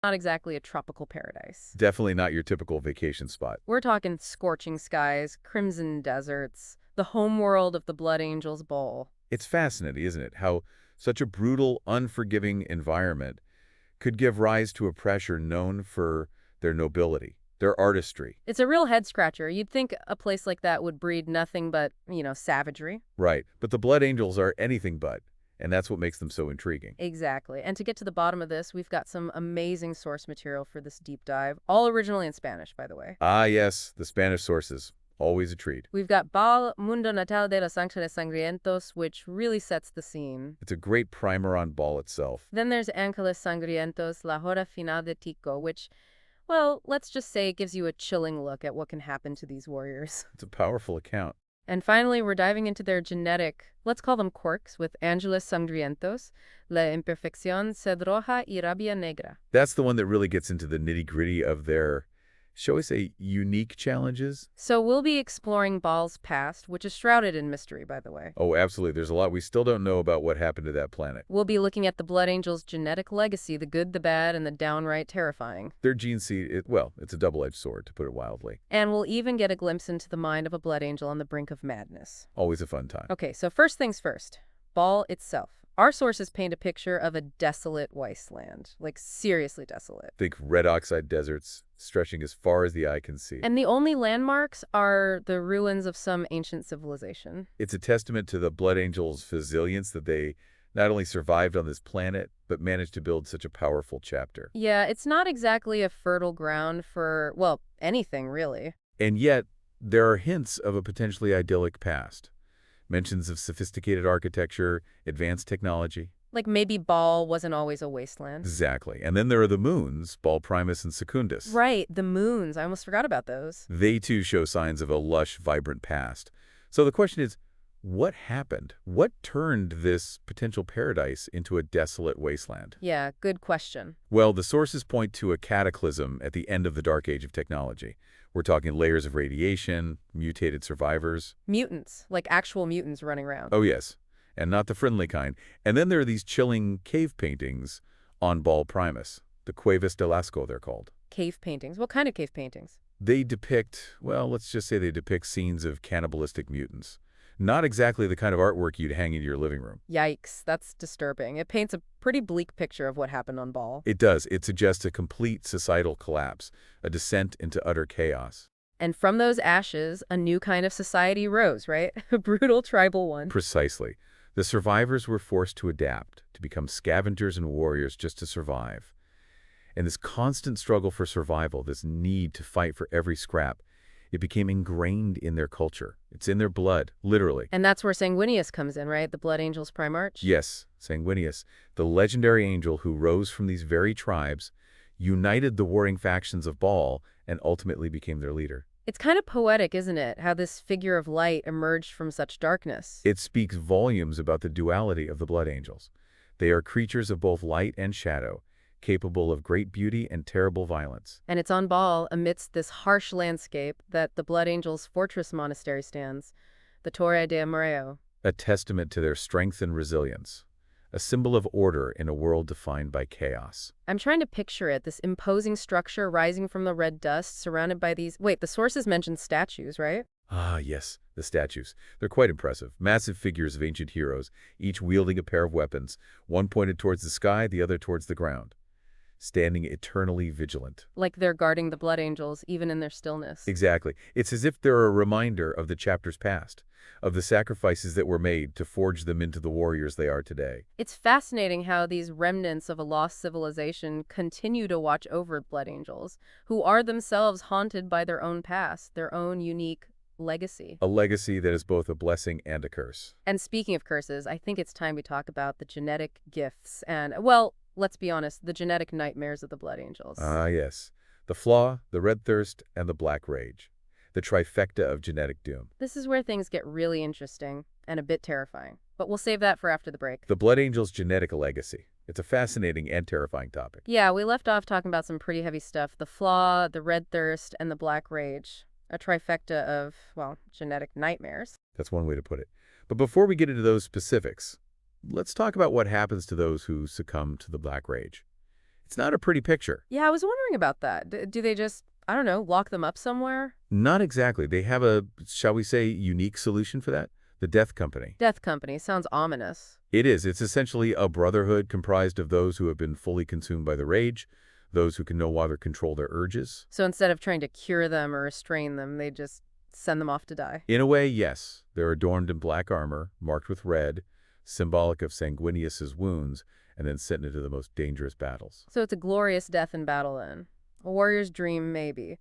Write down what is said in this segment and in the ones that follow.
Not exactly a tropical paradise. Definitely not your typical vacation spot. We're talking scorching skies, crimson deserts, the homeworld of the Blood Angels Bowl. It's fascinating, isn't it, how such a brutal, unforgiving environment could give rise to a pressure known for their nobility, their artistry. It's a real head-scratcher. You'd think a place like that would breed nothing but, savagery. Right, but the Blood Angels are anything but, and that's what makes them so intriguing. Exactly. And to get to the bottom of this, we've got some amazing source material for this deep dive, all originally in Spanish, by the way. Ah, yes, the Spanish sources. Always a treat. We've got Bal Mundo Natal de los Ángeles Sangrientos, which really sets the scene. It's a great primer on Ball itself. Then there's Ángeles Sangrientos, La Hora Final de Tico, which, well, let's just say it gives you a chilling look at what can happen to these warriors. It's a powerful account. And finally, we're diving into their genetic, let's call them quirks, with Ángeles Sangrientos, La Imperfección Sed Roja y Rabia Negra. That's the one that really gets into the nitty-gritty of their, shall we say, unique challenges? So we'll be exploring Baal's past, which is shrouded in mystery, by the way. Oh, absolutely. There's a lot we still don't know about what happened to that planet. We'll be looking at the Blood Angels' genetic legacy, the good, the bad, and the downright terrifying. Their gene seed, well, it's a double-edged sword, to put it wildly. And we'll even get a glimpse into the mind of a Blood Angel on the brink of madness. Always a fun time. Okay, so first things first. Baal itself. Our sources paint a picture of a desolate wasteland, like seriously desolate. Think red oxide deserts stretching as far as the eye can see. And the only landmarks are the ruins of some ancient civilization. It's a testament to the Blood Angels' resilience that they not only survived on this planet, but managed to build such a powerful chapter. Yeah, it's not exactly a fertile ground for, well, anything really. And yet, there are hints of a potentially idyllic past. Mentions of sophisticated architecture, advanced technology. Like maybe Baal wasn't always a wasteland. Exactly. And then there are the moons, Ball Primus and Secundus. Right, the moons. I almost forgot about those. They too show signs of a lush, vibrant past. So the question is, what happened? What turned this potential paradise into a desolate wasteland? Yeah, good question. Well, the sources point to a cataclysm at the end of the dark age of technology. We're talking layers of radiation, mutated survivors. Mutants, like actual mutants running around. Oh, yes, and not the friendly kind. And then there are these chilling cave paintings on Ball Primus, the Cuevas de Lascaux, they're called. Cave paintings? What kind of cave paintings? They depict, well, let's just say they depict scenes of cannibalistic mutants. Not exactly the kind of artwork you'd hang in your living room. Yikes, that's disturbing. It paints a pretty bleak picture of what happened on Baal. It does. It suggests a complete societal collapse, a descent into utter chaos. And from those ashes, a new kind of society rose, right? A brutal tribal one. Precisely. The survivors were forced to adapt, to become scavengers and warriors just to survive. And this constant struggle for survival, this need to fight for every scrap, it became ingrained in their culture. It's in their blood, literally. And that's where Sanguinius comes in, right? The Blood Angels Primarch? Yes, Sanguinius, the legendary angel who rose from these very tribes, united the warring factions of Baal, and ultimately became their leader. It's kind of poetic, isn't it? How this figure of light emerged from such darkness. It speaks volumes about the duality of the Blood Angels. They are creatures of both light and shadow, capable of great beauty and terrible violence. And it's on Baal, amidst this harsh landscape, that the Blood Angels' fortress monastery stands, the Torre de Amoreo. A testament to their strength and resilience. A symbol of order in a world defined by chaos. I'm trying to picture it, this imposing structure rising from the red dust, surrounded by these... Wait, the sources mentioned statues, right? Ah, yes, the statues. They're quite impressive. Massive figures of ancient heroes, each wielding a pair of weapons, one pointed towards the sky, the other towards the ground, standing eternally vigilant. Like they're guarding the Blood Angels, even in their stillness. Exactly. It's as if they're a reminder of the chapter's past, of the sacrifices that were made to forge them into the warriors they are today. It's fascinating how these remnants of a lost civilization continue to watch over Blood Angels, who are themselves haunted by their own past, their own unique legacy. A legacy that is both a blessing and a curse. And speaking of curses, I think it's time we talk about the genetic gifts and, well, let's be honest, the genetic nightmares of the Blood Angels. Ah, yes. The Flaw, the Red Thirst, and the Black Rage. The trifecta of genetic doom. This is where things get really interesting and a bit terrifying. But we'll save that for after the break. The Blood Angels' genetic legacy. It's a fascinating and terrifying topic. Yeah, we left off talking about some pretty heavy stuff. The Flaw, the Red Thirst, and the Black Rage. A trifecta of, well, genetic nightmares. That's one way to put it. But before we get into those specifics, let's talk about what happens to those who succumb to the Black Rage. It's not a pretty picture. Yeah, I was wondering about that. Do they just, I don't know, lock them up somewhere? Not exactly. They have a, shall we say, unique solution for that. The Death Company. Death Company sounds ominous. It is. It's essentially a brotherhood comprised of those who have been fully consumed by the rage, those who can no longer control their urges. So instead of trying to cure them or restrain them, they just send them off to die. In a way, yes. They're adorned in black armor, marked with red, symbolic of Sanguinius's wounds, and then sent into the most dangerous battles. So it's a glorious death in battle then. A warrior's dream, maybe.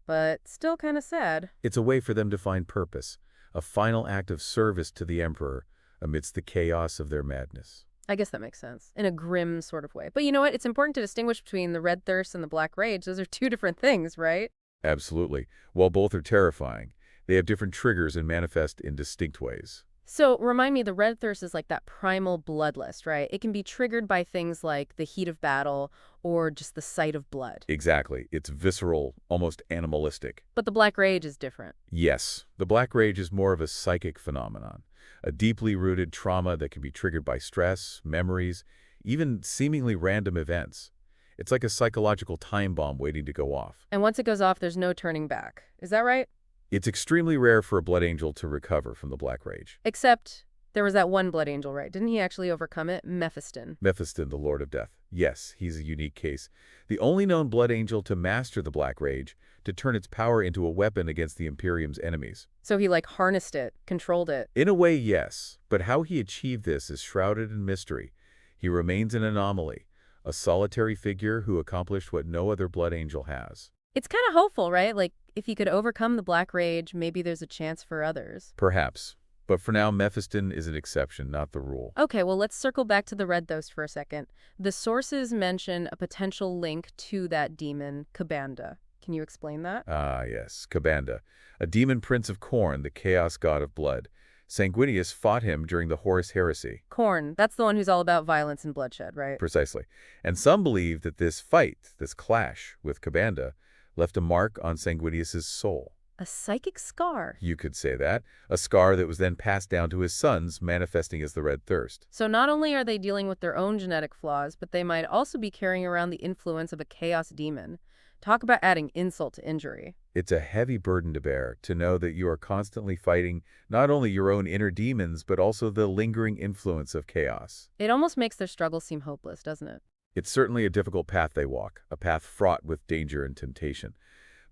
But still kind of sad. It's a way for them to find purpose, a final act of service to the Emperor amidst the chaos of their madness. I guess that makes sense, in a grim sort of way. But you know what? It's important to distinguish between the red thirst and the black rage. Those are two different things, right? Absolutely. While both are terrifying, they have different triggers and manifest in distinct ways. So remind me, the red thirst is like that primal bloodlust, right? It can be triggered by things like the heat of battle or just the sight of blood. Exactly. It's visceral, almost animalistic. But the black rage is different. Yes, the black rage is more of a psychic phenomenon, a deeply rooted trauma that can be triggered by stress, memories, even seemingly random events. It's like a psychological time bomb waiting to go off. And once it goes off, there's no turning back. Is that right? It's extremely rare for a blood angel to recover from the black rage. Except there was that one blood angel, right? Didn't he actually overcome it? Mephiston. Mephiston, the Lord of Death. Yes, he's a unique case. The only known blood angel to master the black rage, to turn its power into a weapon against the Imperium's enemies. So he like harnessed it, controlled it. In a way, yes. But how he achieved this is shrouded in mystery. He remains an anomaly, a solitary figure who accomplished what no other blood angel has. It's kind of hopeful, right? Like, if he could overcome the black rage, maybe there's a chance for others. Perhaps. But for now, Mephiston is an exception, not the rule. Okay, well, let's circle back to the red thirst for a second. The sources mention a potential link to that demon, Kabanda. Can you explain that? Ah, yes, Kabanda, a demon prince of Khorne, the chaos god of blood. Sanguinius fought him during the Horus Heresy. Khorne, that's the one who's all about violence and bloodshed, right? Precisely. And some believe that this fight, this clash with Kabanda, left a mark on Sanguinius's soul. A psychic scar. You could say that. A scar that was then passed down to his sons, manifesting as the red thirst. So not only are they dealing with their own genetic flaws, but they might also be carrying around the influence of a chaos demon. Talk about adding insult to injury. It's a heavy burden to bear, to know that you are constantly fighting not only your own inner demons, but also the lingering influence of chaos. It almost makes their struggle seem hopeless, doesn't it? It's certainly a difficult path they walk, a path fraught with danger and temptation.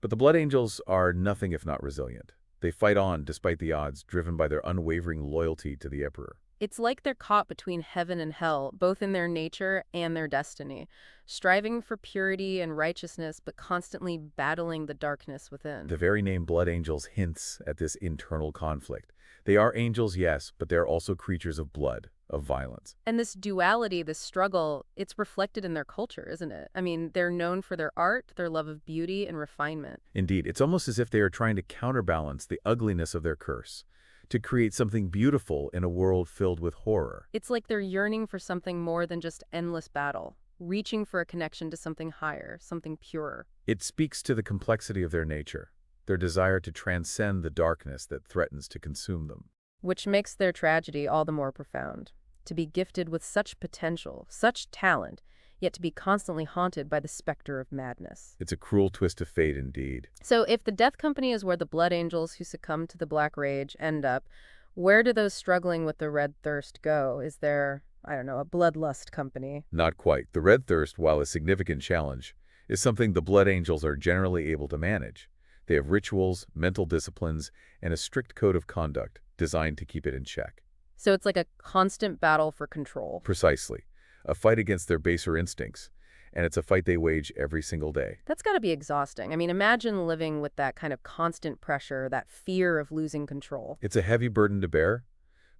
But the Blood Angels are nothing if not resilient. They fight on despite the odds, driven by their unwavering loyalty to the Emperor. It's like they're caught between heaven and hell, both in their nature and their destiny, striving for purity and righteousness, but constantly battling the darkness within. The very name Blood Angels hints at this internal conflict. They are angels, yes, but they're also creatures of blood, of violence. And this duality, this struggle, it's reflected in their culture, isn't it? I mean, they're known for their art, their love of beauty and refinement. Indeed, it's almost as if they are trying to counterbalance the ugliness of their curse, to create something beautiful in a world filled with horror. It's like they're yearning for something more than just endless battle, reaching for a connection to something higher, something purer. It speaks to the complexity of their nature, their desire to transcend the darkness that threatens to consume them. Which makes their tragedy all the more profound. To be gifted with such potential, such talent, yet to be constantly haunted by the specter of madness. It's a cruel twist of fate indeed. So if the Death Company is where the Blood Angels who succumb to the Black Rage end up, where do those struggling with the Red Thirst go? Is there, I don't know, a Bloodlust Company? Not quite. The Red Thirst, while a significant challenge, is something the Blood Angels are generally able to manage. They have rituals, mental disciplines, and a strict code of conduct designed to keep it in check. So it's like a constant battle for control. Precisely. A fight against their baser instincts, and it's a fight they wage every single day. That's got to be exhausting. I mean, imagine living with that kind of constant pressure, that fear of losing control. It's a heavy burden to bear,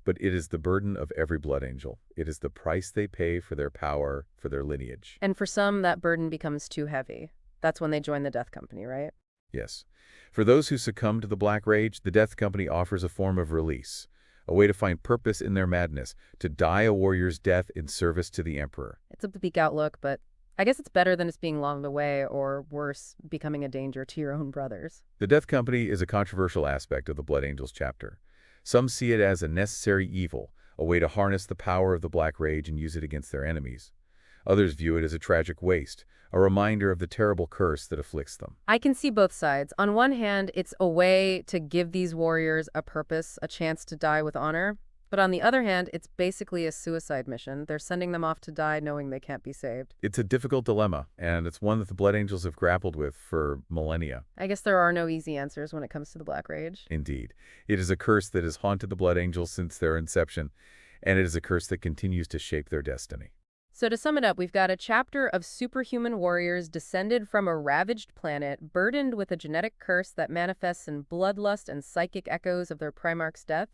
but it is the burden of every Blood Angel. It is the price they pay for their power, for their lineage. And for some, that burden becomes too heavy. That's when they join the Death Company, right? Yes. For those who succumb to the Black Rage, the Death Company offers a form of release, a way to find purpose in their madness, to die a warrior's death in service to the Emperor. It's a bleak outlook, but I guess it's better than it's being locked away, or worse, becoming a danger to your own brothers. The Death Company is a controversial aspect of the Blood Angels chapter. Some see it as a necessary evil, a way to harness the power of the Black Rage and use it against their enemies. Others view it as a tragic waste, a reminder of the terrible curse that afflicts them. I can see both sides. On one hand, it's a way to give these warriors a purpose, a chance to die with honor. But on the other hand, it's basically a suicide mission. They're sending them off to die knowing they can't be saved. It's a difficult dilemma, and it's one that the Blood Angels have grappled with for millennia. I guess there are no easy answers when it comes to the Black Rage. Indeed. It is a curse that has haunted the Blood Angels since their inception, and it is a curse that continues to shape their destiny. So to sum it up, we've got a chapter of superhuman warriors descended from a ravaged planet, burdened with a genetic curse that manifests in bloodlust and psychic echoes of their Primarch's death,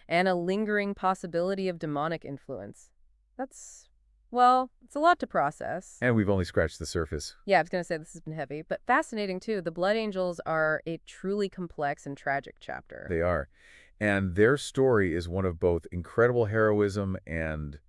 and a lingering possibility of demonic influence. Well, it's a lot to process. And we've only scratched the surface. Yeah, I was going to say this has been heavy, but fascinating too. The Blood Angels are a truly complex and tragic chapter. They are. And their story is one of both incredible heroism and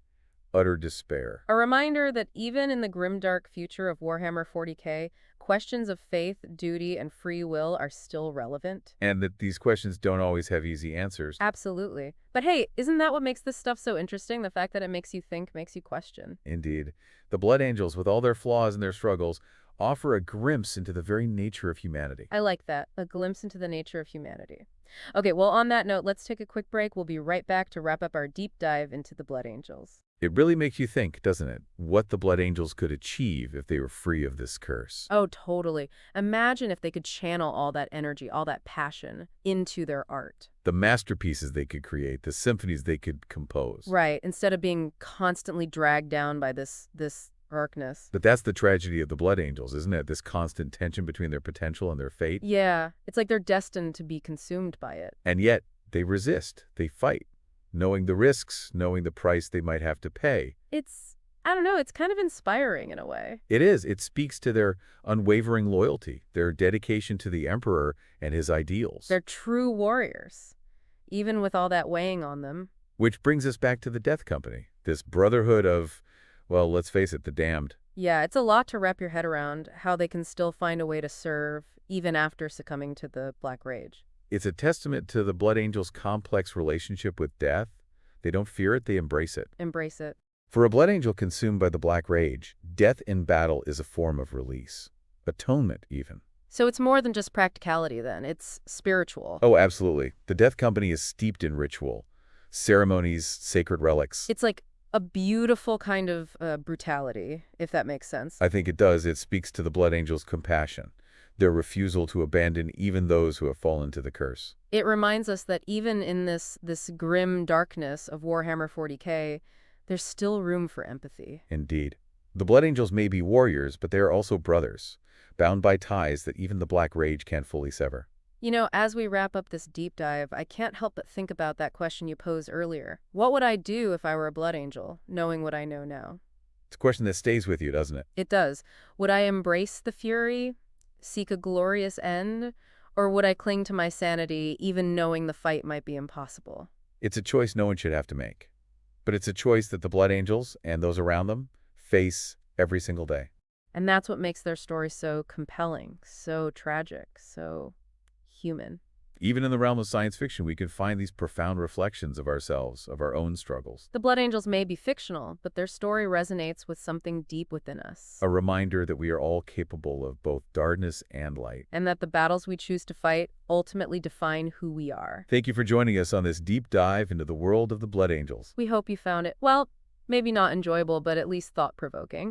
utter despair. A reminder that even in the grimdark future of Warhammer 40K, questions of faith, duty, and free will are still relevant. And that these questions don't always have easy answers. Absolutely. But hey, isn't that what makes this stuff so interesting? The fact that it makes you think, makes you question. Indeed. The Blood Angels, with all their flaws and their struggles, offer a glimpse into the very nature of humanity. I like that. A glimpse into the nature of humanity. Okay, well, on that note, let's take a quick break. We'll be right back to wrap up our deep dive into the Blood Angels. It really makes you think, doesn't it, what the Blood Angels could achieve if they were free of this curse. Oh, totally. Imagine if they could channel all that energy, all that passion into their art. The masterpieces they could create, the symphonies they could compose. Right, instead of being constantly dragged down by this darkness. But that's the tragedy of the Blood Angels, isn't it? This constant tension between their potential and their fate. Yeah, it's like they're destined to be consumed by it. And yet, they resist. They fight, knowing the risks, knowing the price they might have to pay. I don't know, it's kind of inspiring in a way. It is. It speaks to their unwavering loyalty, their dedication to the Emperor and his ideals. They're true warriors, even with all that weighing on them. Which brings us back to the Death Company, this brotherhood of, well, let's face it, the damned. Yeah, it's a lot to wrap your head around, how they can still find a way to serve, even after succumbing to the Black Rage. It's a testament to the Blood Angels' complex relationship with death. They don't fear it, they embrace it. Embrace it. For a Blood Angel consumed by the Black Rage, death in battle is a form of release. Atonement, even. So it's more than just practicality, then. It's spiritual. Oh, absolutely. The Death Company is steeped in ritual, ceremonies, sacred relics. It's like a beautiful kind of brutality, if that makes sense. I think it does. It speaks to the Blood Angels' compassion, their refusal to abandon even those who have fallen to the curse. It reminds us that even in this grim darkness of Warhammer 40K, there's still room for empathy. Indeed. The Blood Angels may be warriors, but they are also brothers, bound by ties that even the Black Rage can't fully sever. You know, as we wrap up this deep dive, I can't help but think about that question you posed earlier. What would I do if I were a Blood Angel, knowing what I know now? It's a question that stays with you, doesn't it? It does. Would I embrace the fury, seek a glorious end, or would I cling to my sanity, even knowing the fight might be impossible? It's a choice no one should have to make. But it's a choice that the Blood Angels and those around them face every single day. And that's what makes their story so compelling, so tragic, so human. Even in the realm of science fiction, we can find these profound reflections of ourselves, of our own struggles. The Blood Angels may be fictional, but their story resonates with something deep within us. A reminder that we are all capable of both darkness and light. And that the battles we choose to fight ultimately define who we are. Thank you for joining us on this deep dive into the world of the Blood Angels. We hope you found it, well, maybe not enjoyable, but at least thought-provoking.